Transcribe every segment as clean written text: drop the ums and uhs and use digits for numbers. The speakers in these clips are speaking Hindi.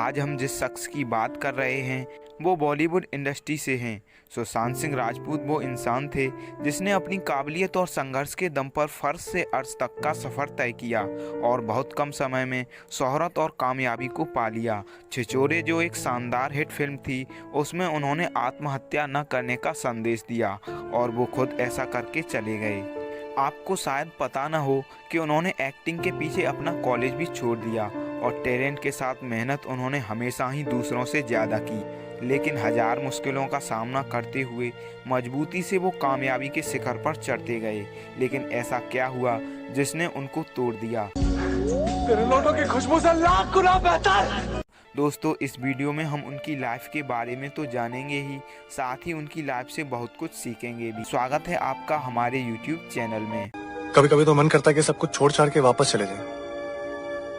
आज हम जिस शख्स की बात कर रहे हैं वो बॉलीवुड इंडस्ट्री से हैं। सुशांत सिंह राजपूत वो इंसान थे जिसने अपनी काबिलियत और संघर्ष के दम पर फर्श से अर्श तक का सफ़र तय किया और बहुत कम समय में शोहरत और कामयाबी को पा लिया। छिछोरे जो एक शानदार हिट फिल्म थी, उसमें उन्होंने आत्महत्या न करने का संदेश दिया और वो खुद ऐसा करके चले गए। आपको शायद पता न हो कि उन्होंने एक्टिंग के पीछे अपना कॉलेज भी छोड़ दिया और टैलेंट के साथ मेहनत उन्होंने हमेशा ही दूसरों से ज़्यादा की, लेकिन हजार मुश्किलों का सामना करते हुए मजबूती से वो कामयाबी के शिखर पर चढ़ते गए। लेकिन ऐसा क्या हुआ जिसने उनको तोड़ दिया? तेरे लौटों की खुशबू से लाख गुना बेहतर। दोस्तों, इस वीडियो में हम उनकी लाइफ के बारे में तो जानेंगे ही, साथ ही उनकी लाइफ से बहुत कुछ सीखेंगे भी। स्वागत है आपका हमारे YouTube चैनल में। कभी कभी तो मन करता है कि सब कुछ छोड़ छाड़ के वापस चले जाएं,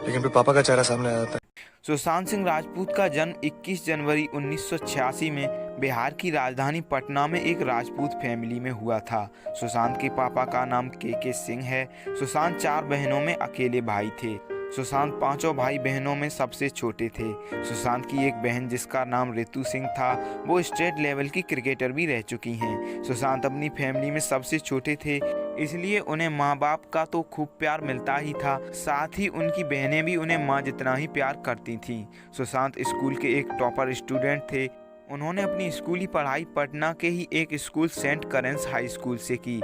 लेकिन फिर पापा का चेहरा सामने आ जाता है। सुशांत सिंह राजपूत का जन्म 21 जनवरी 1986 में बिहार की राजधानी पटना में एक राजपूत फैमिली में हुआ था। सुशांत के पापा का नाम के सिंह है। सुशांत 4 बहनों में अकेले भाई थे। सुशांत 5 भाई बहनों में सबसे छोटे थे। सुशांत की एक बहन जिसका नाम रितु सिंह था, वो स्टेट लेवल की क्रिकेटर भी रह चुकी हैं। सुशांत अपनी फैमिली में सबसे छोटे थे, इसलिए उन्हें माँ बाप का तो खूब प्यार मिलता ही था, साथ ही उनकी बहनें भी उन्हें माँ जितना ही प्यार करती थीं। सुशांत स्कूल के एक टॉपर स्टूडेंट थे। उन्होंने अपनी स्कूली पढ़ाई पटना के ही एक स्कूल सेंट करेंस हाई स्कूल से की।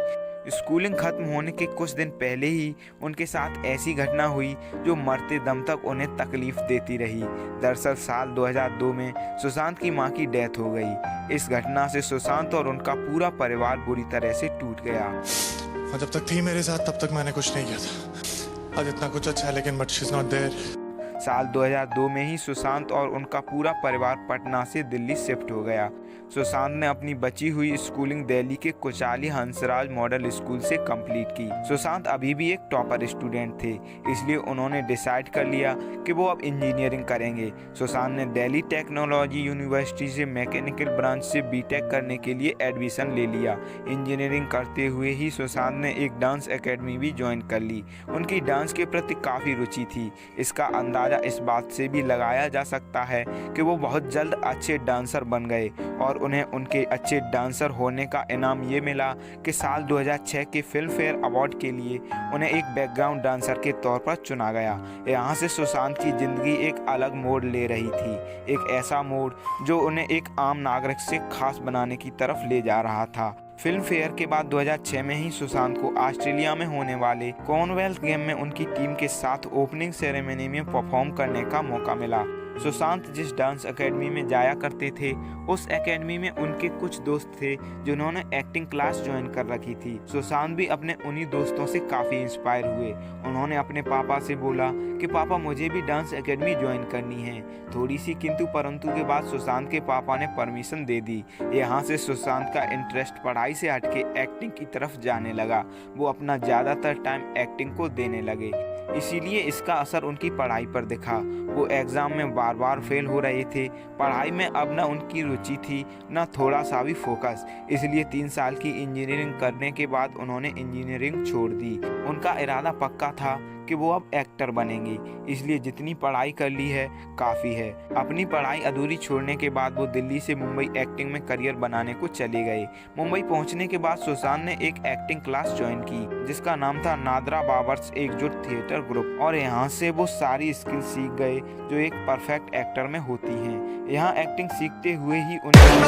स्कूलिंग खत्म होने के कुछ दिन पहले ही उनके साथ ऐसी घटना हुई जो मरते दम तक उन्हें तकलीफ देती रही। दरअसल साल 2002 में सुशांत की मां की डेथ हो गई। इस घटना से सुशांत और उनका पूरा परिवार बुरी तरह से टूट गया। और जब तक थी मेरे साथ तब तक मैंने कुछ नहीं किया था। आज इतना कुछ अच्छा है, लेकिन but she is not there. साल 2002 में ही सुशांत और उनका पूरा परिवार पटना से दिल्ली शिफ्ट हो गया। सुशांत ने अपनी बची हुई स्कूलिंग दिल्ली के कुचाली हंसराज मॉडल स्कूल से कंप्लीट की। सुशांत अभी भी एक टॉपर स्टूडेंट थे, इसलिए उन्होंने डिसाइड कर लिया कि वो अब इंजीनियरिंग करेंगे। सुशांत ने दिल्ली टेक्नोलॉजी यूनिवर्सिटी से मैकेनिकल ब्रांच से बीटेक करने के लिए एडमिशन ले लिया। इंजीनियरिंग करते हुए ही सुशांत ने एक डांस एकेडमी भी ज्वाइन कर ली। उनकी डांस के प्रति काफ़ी रुचि थी। इसका अंदाज़ा इस बात से भी लगाया जा सकता है कि वो बहुत जल्द अच्छे डांसर बन गए और उन्हें उनके अच्छे डांसर होने का इनाम ये मिला कि साल 2006 के फिल्म फेयर अवार्ड के लिए उन्हें एक बैकग्राउंड डांसर के तौर पर चुना गया। यहाँ से सुशांत की ज़िंदगी एक अलग मोड़ ले रही थी, एक ऐसा मोड़ जो उन्हें एक आम नागरिक से खास बनाने की तरफ ले जा रहा था। फिल्म फेयर के बाद 2006 में ही सुशांत को ऑस्ट्रेलिया में होने वाले कॉमनवेल्थ गेम में उनकी टीम के साथ ओपनिंग सेरेमनी में परफॉर्म करने का मौका मिला। सुशांत जिस डांस एकेडमी में जाया करते थे, उस एकेडमी में उनके कुछ दोस्त थे जिन्होंने एक्टिंग क्लास ज्वाइन कर रखी थी। सुशांत भी अपने उन्हीं दोस्तों से काफ़ी इंस्पायर हुए। उन्होंने अपने पापा से बोला कि पापा मुझे भी डांस एकेडमी ज्वाइन करनी है। थोड़ी सी किंतु परंतु के बाद सुशांत के पापा ने परमिशन दे दी। यहाँ से सुशांत का इंटरेस्ट पढ़ाई से हटके एक्टिंग की तरफ जाने लगा। वो अपना ज़्यादातर टाइम एक्टिंग को देने लगे, इसीलिए इसका असर उनकी पढ़ाई पर दिखा। वो एग्ज़ाम में बार बार फेल हो रहे थे। पढ़ाई में अब न उनकी रुचि थी न थोड़ा सा भी फोकस, इसलिए 3 साल की इंजीनियरिंग करने के बाद उन्होंने इंजीनियरिंग छोड़ दी। उनका इरादा पक्का था कि वो अब एक्टर बनेंगे, इसलिए जितनी पढ़ाई कर ली है काफ़ी है। अपनी पढ़ाई अधूरी छोड़ने के बाद वो दिल्ली से मुंबई एक्टिंग में करियर बनाने को चले गए। मुंबई पहुंचने के बाद सुशांत ने एक एक्टिंग क्लास ज्वाइन की जिसका नाम था नादरा बाबर्स एकजुट थिएटर ग्रुप, और यहाँ से वो सारी स्किल सीख गए जो एक परफेक्ट एक्टर में होती हैं। यहाँ एक्टिंग सीखते हुए ही उन्हें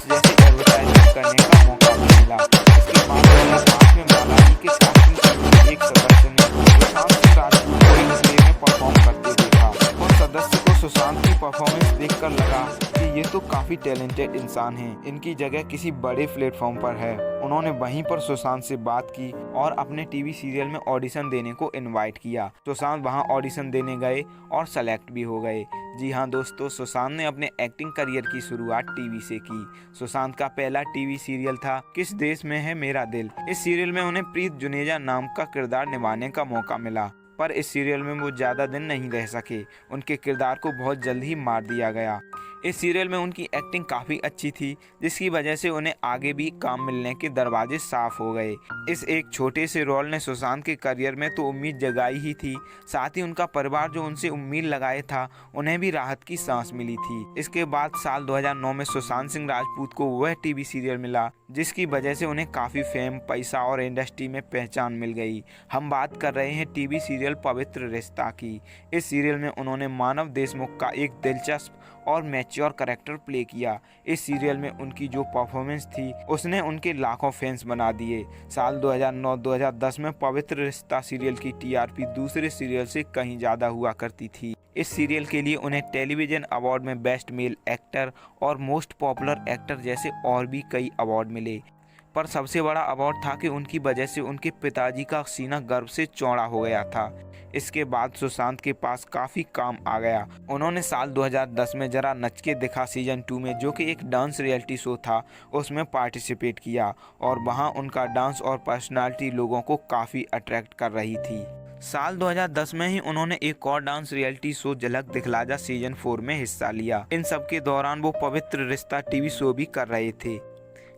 जैसे एडवर्टाइजमेंट करने का मौका भी मिला। इसके बाद में मालाजी के कास्टिंग के एक सदस्य ने सुशांत सिंह राजपूत को इस प्ले में परफॉर्म करते देखा और सदस्य को सुशांत की परफॉर्मेंस देखकर लगा कि ये तो काफ़ी टैलेंटेड इंसान हैं, इनकी जगह किसी बड़े प्लेटफॉर्म पर है। उन्होंने वहीं पर सुशांत से बात की और अपने टीवी सीरियल में ऑडिशन देने को इनवाइट किया। सुशांत वहां ऑडिशन देने गए और सेलेक्ट भी हो गए। जी हाँ दोस्तों, सुशांत ने अपने एक्टिंग करियर की शुरुआत टीवी से की। सुशांत का पहला टीवी सीरियल था किस देश में है मेरा दिल। इस सीरियल में उन्हें प्रीत जुनेजा नाम का किरदार निभाने का मौका मिला, पर इस सीरियल में वो ज़्यादा दिन नहीं रह सके। उनके किरदार को बहुत जल्द ही मार दिया गया। इस सीरियल में उनकी एक्टिंग काफ़ी अच्छी थी, जिसकी वजह से उन्हें आगे भी काम मिलने के दरवाजे साफ हो गए। इस एक छोटे से रोल ने सुशांत के करियर में तो उम्मीद जगाई ही थी, साथ ही उनका परिवार जो उनसे उम्मीद लगाए था, उन्हें भी राहत की सांस मिली थी। इसके बाद साल 2009 में सुशांत सिंह राजपूत को वह टीवी सीरियल मिला जिसकी वजह से उन्हें काफ़ी फेम, पैसा और इंडस्ट्री में पहचान मिल गई। हम बात कर रहे हैं टीवी सीरियल पवित्र रिश्ता की। इस सीरियल में उन्होंने मानव देशमुख का एक दिलचस्प और मैच्योर कैरेक्टर प्ले किया। इस सीरियल में उनकी जो परफॉर्मेंस थी उसने उनके लाखों फैंस बना दिए। साल 2009-2010 में पवित्र रिश्ता सीरियल की टीआरपी दूसरे सीरियल से कहीं ज़्यादा हुआ करती थी। इस सीरियल के लिए उन्हें टेलीविज़न अवार्ड में बेस्ट मेल एक्टर और मोस्ट पॉपुलर एक्टर जैसे और भी कई अवार्ड मिले, पर सबसे बड़ा अवार्ड था कि उनकी वजह से उनके पिताजी का सीना गर्व से चौड़ा हो गया था। इसके बाद सुशांत के पास काफ़ी काम आ गया। उन्होंने साल 2010 में जरा नच के दिखा सीजन 2 में, जो कि एक डांस रियलिटी शो था, उसमें पार्टिसिपेट किया और वहां उनका डांस और पर्सनालिटी लोगों को काफ़ी अट्रैक्ट कर रही थी। साल 2010 में ही उन्होंने एक और डांस रियलिटी शो झलक दिखला जा सीजन 4 में हिस्सा लिया। इन सब के दौरान वो पवित्र रिश्ता टीवी शो भी कर रहे थे,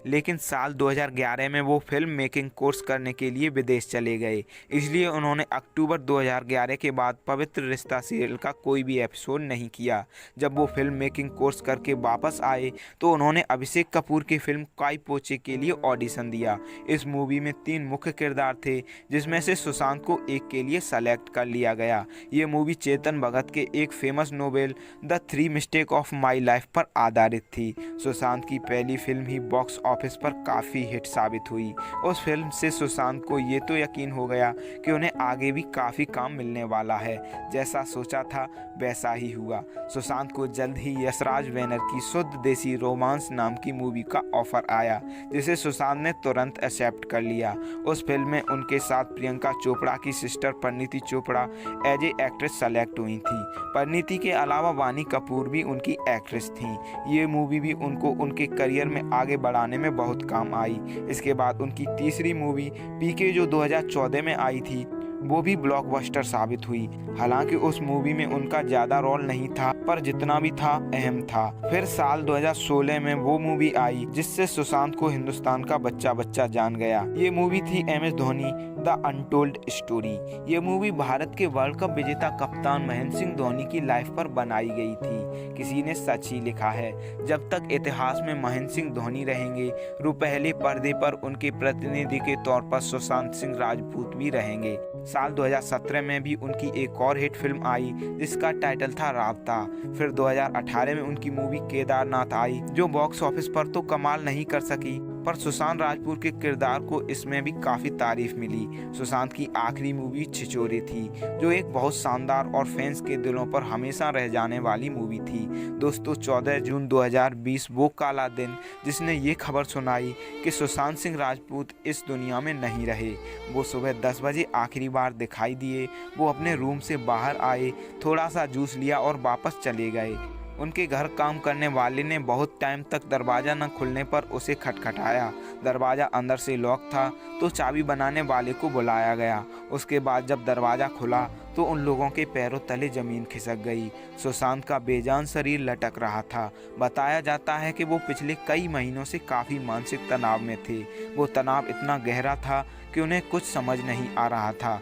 लेकिन साल 2011 में वो फिल्म मेकिंग कोर्स करने के लिए विदेश चले गए। इसलिए उन्होंने अक्टूबर 2011 के बाद पवित्र रिश्ता सीरियल का कोई भी एपिसोड नहीं किया। जब वो फिल्म मेकिंग कोर्स करके वापस आए तो उन्होंने अभिषेक कपूर की फिल्म काई पोचे के लिए ऑडिशन दिया। इस मूवी में 3 मुख्य किरदार थे, जिसमें से सुशांत को एक के लिए सेलेक्ट कर लिया गया। ये मूवी चेतन भगत के एक famous novel the 3 mistake of my life पर आधारित थी। सुशांत की पहली फिल्म ही बॉक्स ऑफिस पर काफ़ी हिट साबित हुई। उस फिल्म से सुशांत को ये तो यकीन हो गया कि उन्हें आगे भी काफ़ी काम मिलने वाला है। जैसा सोचा था वैसा ही हुआ। सुशांत को जल्द ही यशराज बैनर की शुद्ध देसी रोमांस नाम की मूवी का ऑफर आया, जिसे सुशांत ने तुरंत एक्सेप्ट कर लिया। उस फिल्म में उनके साथ प्रियंका चोपड़ा की sister Parineeti Chopra as a actress select हुई थी। परिणीति के अलावा वानी कपूर भी उनकी एक्ट्रेस थी। ये मूवी भी उनको उनके करियर में आगे बढ़ाने में बहुत काम आई। इसके बाद उनकी तीसरी मूवी पीके जो 2014 में आई थी, वो भी ब्लॉकबस्टर साबित हुई। हालांकि उस मूवी में उनका ज़्यादा रोल नहीं था, पर जितना भी था अहम था। फिर साल 2016 में वो मूवी आई जिससे सुशांत को हिंदुस्तान का बच्चा बच्चा जान गया। ये मूवी थी MS Dhoni the untold story. ये मूवी भारत के वर्ल्ड कप विजेता कप्तान महेंद्र सिंह धोनी की लाइफ पर बनाई गई थी। किसी ने सच ही लिखा है, जब तक इतिहास में महेंद्र सिंह धोनी रहेंगे, पहले पर्दे पर उनके प्रतिनिधि के तौर पर सुशांत सिंह राजपूत भी रहेंगे। साल 2017 में भी उनकी एक और हिट फिल्म आई जिसका टाइटल था राबता। फिर 2018 में उनकी मूवी केदारनाथ आई, जो बॉक्स ऑफिस पर तो कमाल नहीं कर सकी, पर सुशांत राजपूत के किरदार को इसमें भी काफ़ी तारीफ मिली। सुशांत की आखिरी मूवी छिछोरे थी, जो एक बहुत शानदार और फैंस के दिलों पर हमेशा रह जाने वाली मूवी थी। दोस्तों, 14 जून 2020 वो काला दिन जिसने ये खबर सुनाई कि सुशांत सिंह राजपूत इस दुनिया में नहीं रहे। वो सुबह 10 बजे आखिरी बार दिखाई दिए। वो अपने रूम से बाहर आए, थोड़ा सा जूस लिया और वापस चले गए। उनके घर काम करने वाले ने बहुत टाइम तक दरवाज़ा न खुलने पर उसे खटखटाया। दरवाज़ा अंदर से लॉक था तो चाबी बनाने वाले को बुलाया गया। उसके बाद जब दरवाज़ा खुला तो उन लोगों के पैरों तले ज़मीन खिसक गई। सुशांत का बेजान शरीर लटक रहा था। बताया जाता है कि वो पिछले कई महीनों से काफ़ी मानसिक तनाव में थे। वो तनाव इतना गहरा था कि उन्हें कुछ समझ नहीं आ रहा था।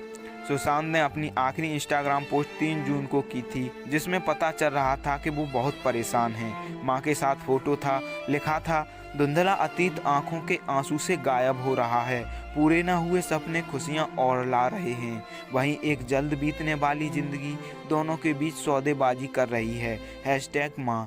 सुशांत ने अपनी आखिरी इंस्टाग्राम पोस्ट 3 जून को की थी, जिसमें पता चल रहा था कि वो बहुत परेशान हैं। मां के साथ फोटो था, लिखा था, धुंधला अतीत आंखों के आंसू से गायब हो रहा है, पूरे न हुए सपने खुशियां और ला रहे हैं, वहीं एक जल्द बीतने वाली जिंदगी दोनों के बीच सौदेबाजी कर रही है। #मां।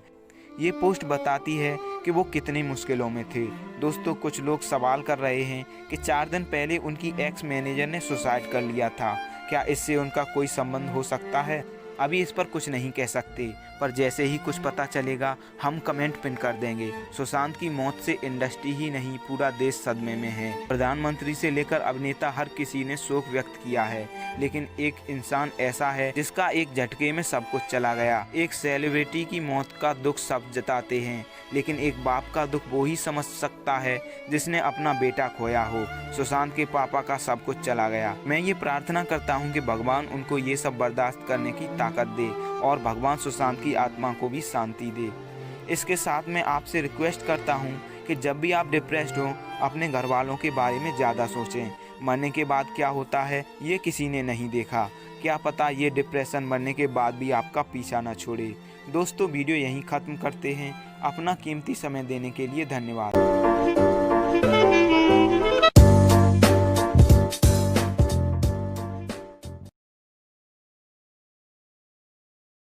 ये पोस्ट बताती है कि वो कितनी मुश्किलों में थे। दोस्तों, कुछ लोग सवाल कर रहे हैं कि 4 दिन पहले उनकी एक्स मैनेजर ने सुसाइड कर लिया था। क्या इससे उनका कोई संबंध हो सकता है? अभी इस पर कुछ नहीं कह सकते, पर जैसे ही कुछ पता चलेगा हम कमेंट पिन कर देंगे। सुशांत की मौत से इंडस्ट्री ही नहीं, पूरा देश सदमे में है। प्रधानमंत्री से लेकर अभिनेता हर किसी ने शोक व्यक्त किया है, लेकिन एक इंसान ऐसा है जिसका एक झटके में सब कुछ चला गया। एक सेलिब्रिटी की मौत का दुख सब जताते हैं, लेकिन एक बाप का दुख वो ही समझ सकता है जिसने अपना बेटा खोया हो। सुशांत के पापा का सब कुछ चला गया। मैं ये प्रार्थना करता हूँ कि भगवान उनको ये सब बर्दाश्त करने की ताकत दे और भगवान सुशांत की आत्मा को भी शांति दे। इसके साथ मैं आपसे रिक्वेस्ट करता हूँ कि जब भी आप डिप्रेस्ड हो अपने घर वालों के बारे में ज़्यादा सोचें। मरने के बाद क्या होता है ये किसी ने नहीं देखा, क्या पता ये डिप्रेशन मरने के बाद भी आपका पीछा ना छोड़े। दोस्तों वीडियो यहीं ख़त्म करते हैं। अपना कीमती समय देने के लिए धन्यवाद।